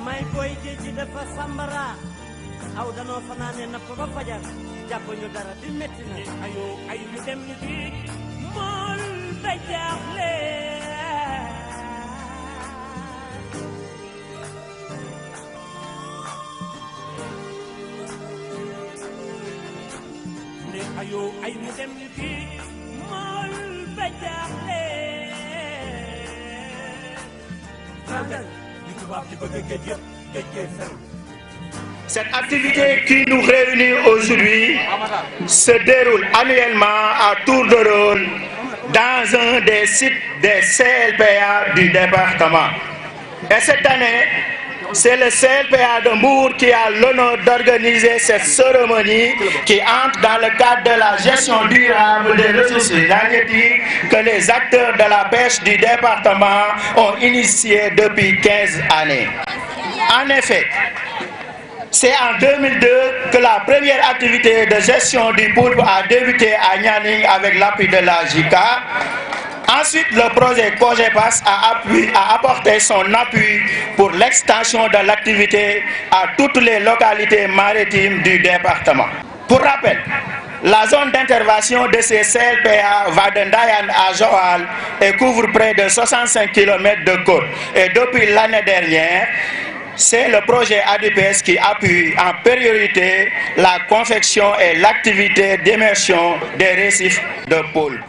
may boy géej dafa sambara aw danoo fanaane napp ba fajar jàpp ñu dara di metti na ayo ay ñu dem ñu géej mool ba jaaxle ne ayo ay ñu dem ñu géej mool ba jaaxle Cette activité qui nous réunit aujourd'hui se déroule annuellement à tour de rôle dans un des sites des CLPA du département. Et cette année, c'est le CLPA de Mbour qui a l'honneur d'organiser cette cérémonie qui entre dans le cadre de la gestion durable des ressources halieutiques que les acteurs de la pêche du département ont initié depuis 15 années. En effet, c'est en 2002 que la première activité de gestion du poulpe a débuté à Nianing avec l'appui de la JICA. Ensuite, le projet COGEPAS a apporté son appui pour l'extension de l'activité à toutes les localités maritimes du département. Pour rappel, la zone d'intervention de ces CLPA va de Ndayane à Joal et couvre près de 65 km de côte. Et depuis l'année dernière, c'est le projet ADPS qui appuie en priorité la confection et l'activité d'immersion des récifs de poulpe.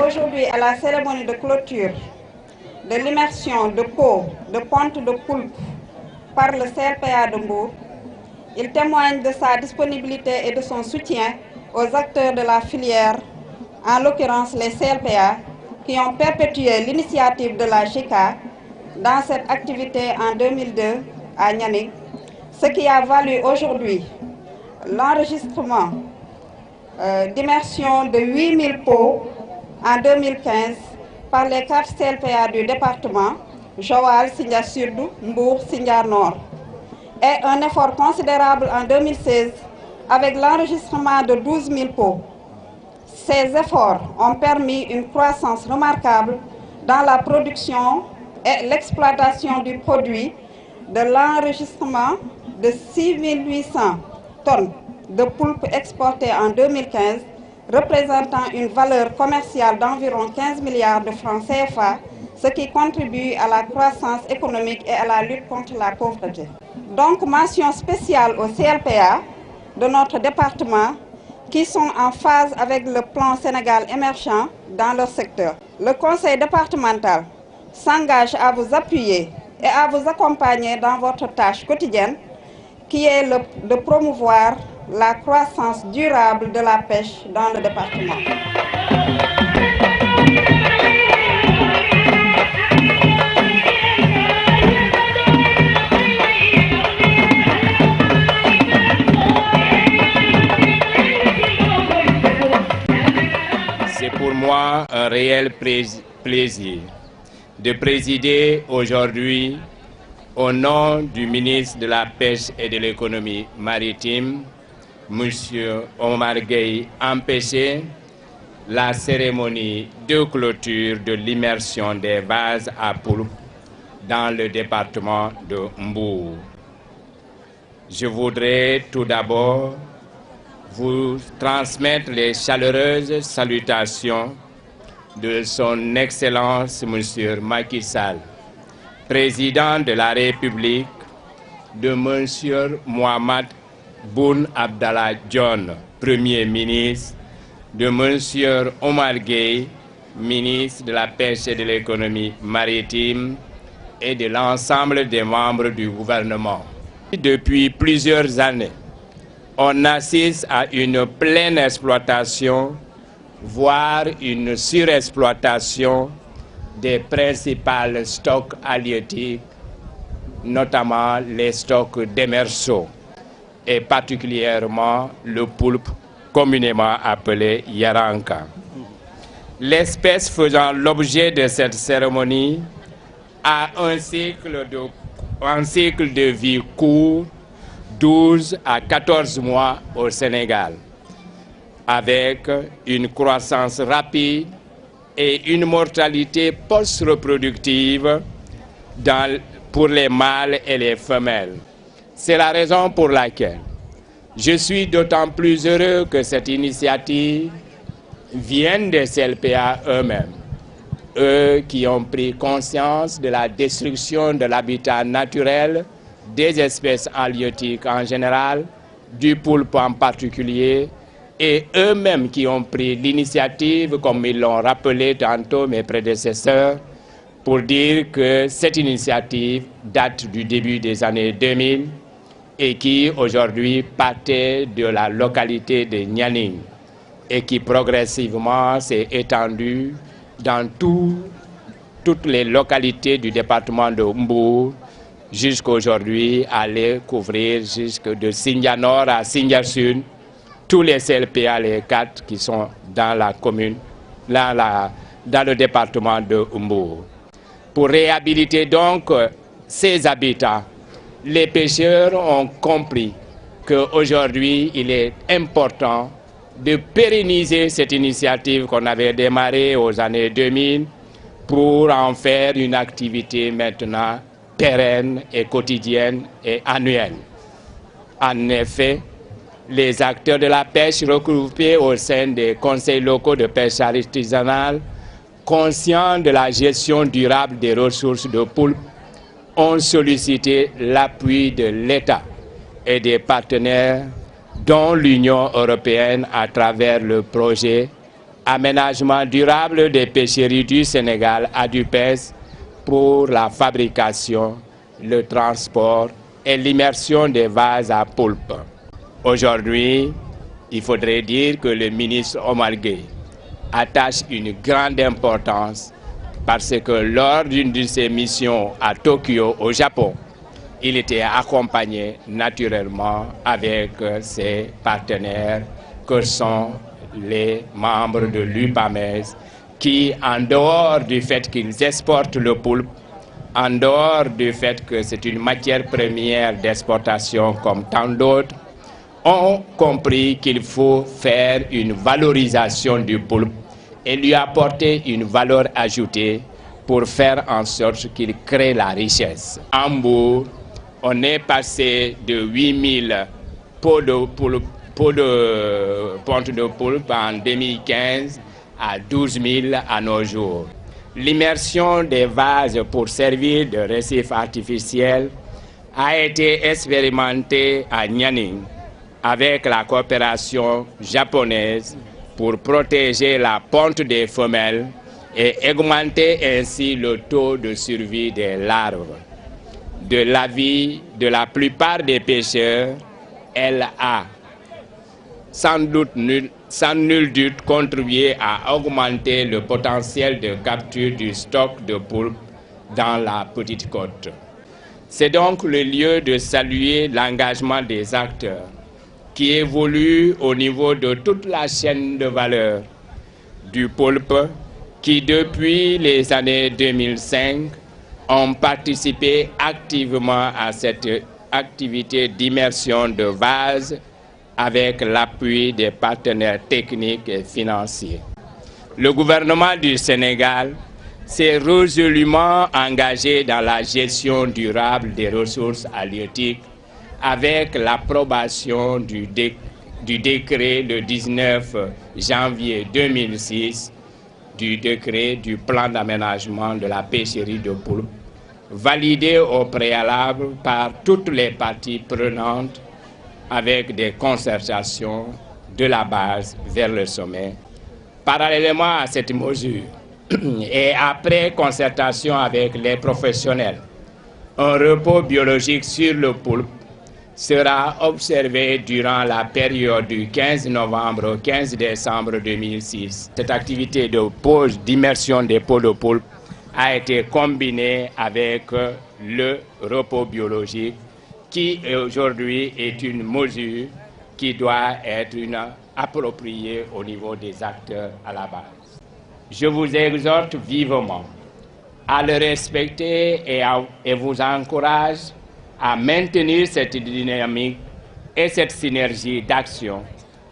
Aujourd'hui à la cérémonie de clôture de l'immersion de peau de ponte de poulpe par le CLPA de Mbour, il témoigne de sa disponibilité et de son soutien aux acteurs de la filière, en l'occurrence les CLPA, qui ont perpétué l'initiative de la JICA dans cette activité en 2002 à Nianing, ce qui a valu aujourd'hui l'enregistrement d'immersion de 8000 pots en 2015 par les 4 CLPA du département, Joal, Sindia Sud, Mbour, Sindia Nord. Et un effort considérable en 2016 avec l'enregistrement de 12 000 pots. Ces efforts ont permis une croissance remarquable dans la production et l'exploitation du produit, de l'enregistrement de 6 800 tonnes de poulpe exportées en 2015, représentant une valeur commerciale d'environ 15 milliards de francs CFA, ce qui contribue à la croissance économique et à la lutte contre la pauvreté. Donc, mention spéciale aux CLPA de notre département qui sont en phase avec le plan Sénégal émergent dans leur secteur. Le conseil départemental s'engage à vous appuyer et à vous accompagner dans votre tâche quotidienne qui est de promouvoir la croissance durable de la pêche dans le département. C'est pour moi un réel plaisir de présider aujourd'hui au nom du ministre de la Pêche et de l'économie maritime, M. Omar Gueye, empêcher la cérémonie de clôture de l'immersion des vases à poulpe dans le département de Mbour. Je voudrais tout d'abord vous transmettre les chaleureuses salutations de son Excellence M. Macky Sall, Président de la République, de M. Mohamed Boun Abdallah Dionne, Premier ministre, de M. Omar Gueye, ministre de la Pêche et de l'économie maritime, et de l'ensemble des membres du gouvernement. Depuis plusieurs années, on assiste à une pleine exploitation, voire une surexploitation des principaux stocks halieutiques, notamment les stocks démersaux, et particulièrement le poulpe communément appelé Yaranka. L'espèce faisant l'objet de cette cérémonie a un cycle de vie court, 12 à 14 mois au Sénégal, avec une croissance rapide et une mortalité post-reproductive pour les mâles et les femelles. C'est la raison pour laquelle je suis d'autant plus heureux que cette initiative vienne des CLPA eux-mêmes, eux qui ont pris conscience de la destruction de l'habitat naturel, des espèces halieutiques en général, du poulpe en particulier, et eux-mêmes qui ont pris l'initiative, comme ils l'ont rappelé tantôt mes prédécesseurs, pour dire que cette initiative date du début des années 2000 et qui aujourd'hui partait de la localité de Nianing et qui progressivement s'est étendue dans toutes les localités du département de Mbour jusqu'aujourd'hui aller couvrir jusque de Sindia Nord à Sindia Sud, tous les CLPA, les 4 qui sont dans la commune, dans le département de Mbour. Pour réhabiliter donc ces habitats, les pêcheurs ont compris qu'aujourd'hui, il est important de pérenniser cette initiative qu'on avait démarrée aux années 2000 pour en faire une activité maintenant pérenne et quotidienne et annuelle. En effet, les acteurs de la pêche regroupés au sein des conseils locaux de pêche artisanale, conscients de la gestion durable des ressources de poulpe, ont sollicité l'appui de l'État et des partenaires dont l'Union européenne à travers le projet Aménagement durable des pêcheries du Sénégal ADUPES pour la fabrication, le transport et l'immersion des vases à poulpe. Aujourd'hui, il faudrait dire que le ministre Omar Gueye attache une grande importance parce que lors d'une de ses missions à Tokyo, au Japon, il était accompagné naturellement avec ses partenaires que sont les membres de l'UPAMES qui, en dehors du fait qu'ils exportent le poulpe, en dehors du fait que c'est une matière première d'exportation comme tant d'autres, ont compris qu'il faut faire une valorisation du poulpe et lui apporter une valeur ajoutée pour faire en sorte qu'il crée la richesse. En Mbour, on est passé de 8000 pontes de poulpe en 2015 à 12 000 à nos jours. L'immersion des vases pour servir de récif artificiel a été expérimentée à Nianing avec la coopération japonaise pour protéger la ponte des femelles et augmenter ainsi le taux de survie des larves. De l'avis de la plupart des pêcheurs, elle a sans nul doute contribué à augmenter le potentiel de capture du stock de poulpe dans la petite côte. C'est donc le lieu de saluer l'engagement des acteurs qui évoluent au niveau de toute la chaîne de valeur du poulpe qui, depuis les années 2005, ont participé activement à cette activité d'immersion de vases avec l'appui des partenaires techniques et financiers. Le gouvernement du Sénégal s'est résolument engagé dans la gestion durable des ressources halieutiques avec l'approbation du décret le 19 janvier 2006 du décret du plan d'aménagement de la pêcherie de poulpe, validé au préalable par toutes les parties prenantes avec des concertations de la base vers le sommet. Parallèlement à cette mesure et après concertation avec les professionnels, un repos biologique sur le poulpe sera observé durant la période du 15 novembre au 15 décembre 2006. Cette activité de pause d'immersion des pots de poulpe a été combinée avec le repos biologique qui aujourd'hui est une mesure qui doit être appropriée au niveau des acteurs à la base. je vous exhorte vivement à le respecter et vous encourage à maintenir cette dynamique et cette synergie d'action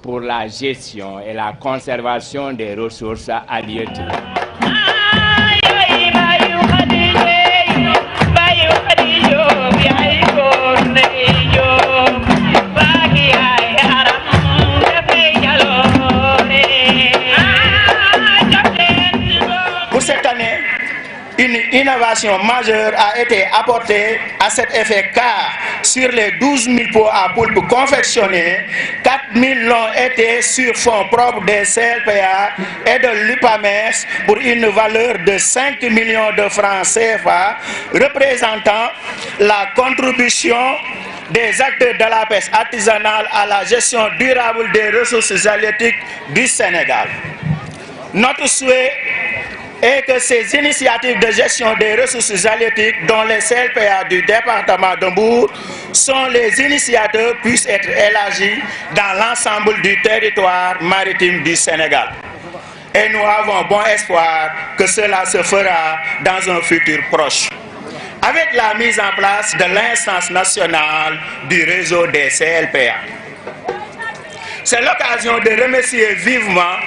pour la gestion et la conservation des ressources halieutiques. Pour cette année, une innovation majeure a été apportée à cet effet car sur les 12 000 pots à poulpe confectionnés, 4 000 l'ont été sur fonds propres des CLPA et de l'UPAMES pour une valeur de 5 millions de francs CFA, représentant la contribution des acteurs de la pêche artisanale à la gestion durable des ressources halieutiques du Sénégal. Notre souhait est que ces initiatives de gestion des ressources halieutiques dont les CLPA du département de Mbour sont les initiateurs puissent être élargis dans l'ensemble du territoire maritime du Sénégal. Et nous avons bon espoir que cela se fera dans un futur proche. Avec la mise en place de l'instance nationale du réseau des CLPA. C'est l'occasion de remercier vivement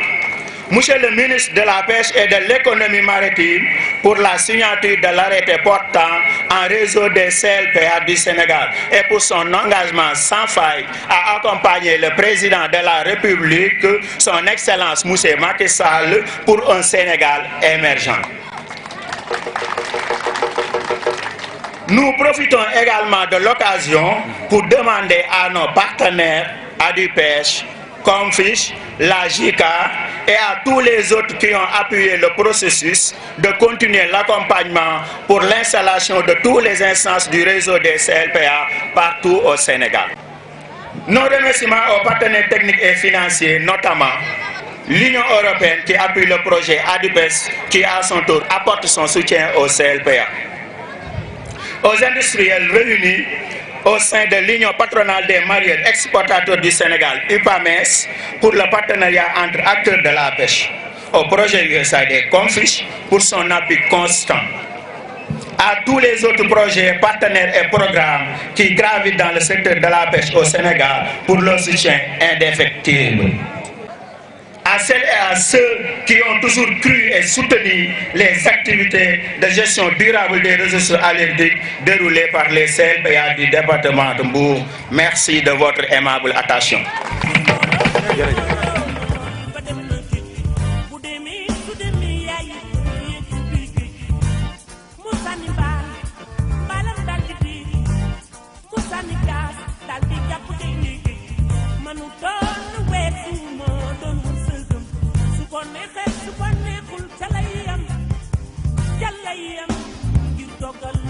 Monsieur le ministre de la Pêche et de l'économie maritime pour la signature de l'arrêté portant en réseau des CLPA du Sénégal et pour son engagement sans faille à accompagner le président de la République, son Excellence Monsieur Macky Sall, pour un Sénégal émergent. Nous profitons également de l'occasion pour demander à nos partenaires ADUPêche, Comfish, la JICA et à tous les autres qui ont appuyé le processus de continuer l'accompagnement pour l'installation de toutes les instances du réseau des CLPA partout au Sénégal. Nos remerciements aux partenaires techniques et financiers, notamment l'Union européenne qui appuie le projet ADUPES qui à son tour apporte son soutien au CLPA. Aux industriels réunis au sein de l'Union patronale des mareyeurs exportateurs du Sénégal, UPAMES, pour le partenariat entre acteurs de la pêche, au projet USAID Comfish pour son appui constant, à tous les autres projets, partenaires et programmes qui gravitent dans le secteur de la pêche au Sénégal pour leur soutien indéfectible. À celles et à ceux qui ont toujours cru et soutenu les activités de gestion durable des ressources halieutiques déroulées par les CLPA du département de Mbour, merci de votre aimable attention. Yalla yam ngir dogal